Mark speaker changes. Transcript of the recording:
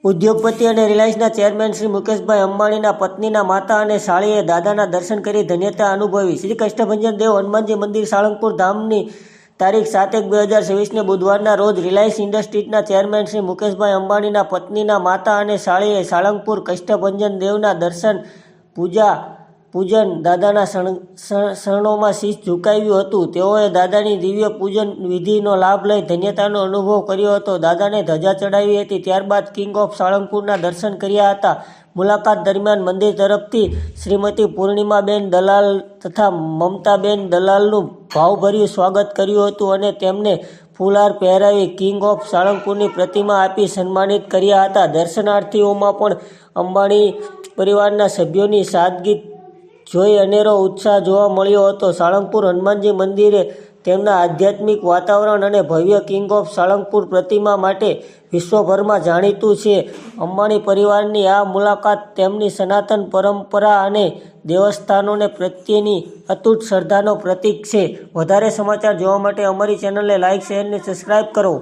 Speaker 1: ઉદ્યોગપતિ અને રિલાયન્સના ચેરમેન શ્રી મુકેશભાઈ અંબાણીના પત્નીના માતા અને સાળીએ દાદાના દર્શન કરી ધન્યતા અનુભવી. શ્રી કષ્ટભંજન દેવ હનુમાનજી મંદિર સાળંગપુર ધામની તારીખ 7/1/2024ને બુધવારના રોજ રિલાયન્સ ઇન્ડસ્ટ્રીઝના ચેરમેન શ્રી મુકેશભાઈ અંબાણીના પત્નીના માતા અને સાળીએ સાળંગપુર કષ્ટભંજન દેવના દર્શન પૂજન દાદાના શરણોમાં શીશ ઝુકાવ્યું હતું. તેઓએ દાદાની દિવ્ય પૂજન વિધિનો લાભ લઈ ધન્યતાનો અનુભવ કર્યો હતો. દાદાને ધજા ચડાવી હતી. ત્યારબાદ કિંગ ઓફ સાળંગપુરના દર્શન કર્યા હતા. મુલાકાત દરમિયાન મંદિર તરફથી શ્રીમતી પૂર્ણિમાબેન દલાલ તથા મમતાબેન દલાલનું ભાવભર્યું સ્વાગત કર્યું હતું અને તેમને ફૂલહાર પહેરાવી કિંગ ઓફ સાળંગપુરની પ્રતિમા આપી સન્માનિત કર્યા હતા. દર્શનાર્થીઓમાં પણ અંબાણી પરિવારના સભ્યોની સાદગી જોઈ અનેરો ઉત્સાહ જોવા મળ્યો હતો. સાળંગપુર હનુમાનજી મંદિરે તેમના આધ્યાત્મિક વાતાવરણ અને ભવ્ય કિંગ ઓફ સાળંગપુર પ્રતિમા માટે વિશ્વભરમાં જાણીતું છે. અંબાણી પરિવારની આ મુલાકાત તેમની સનાતન પરંપરા અને દેવસ્થાનોને પ્રત્યેની અતૂટ શ્રદ્ધાનો પ્રતીક છે. વધારે સમાચાર જોવા માટે અમારી ચેનલને લાઇક, શેર અને સબસ્ક્રાઇબ કરો.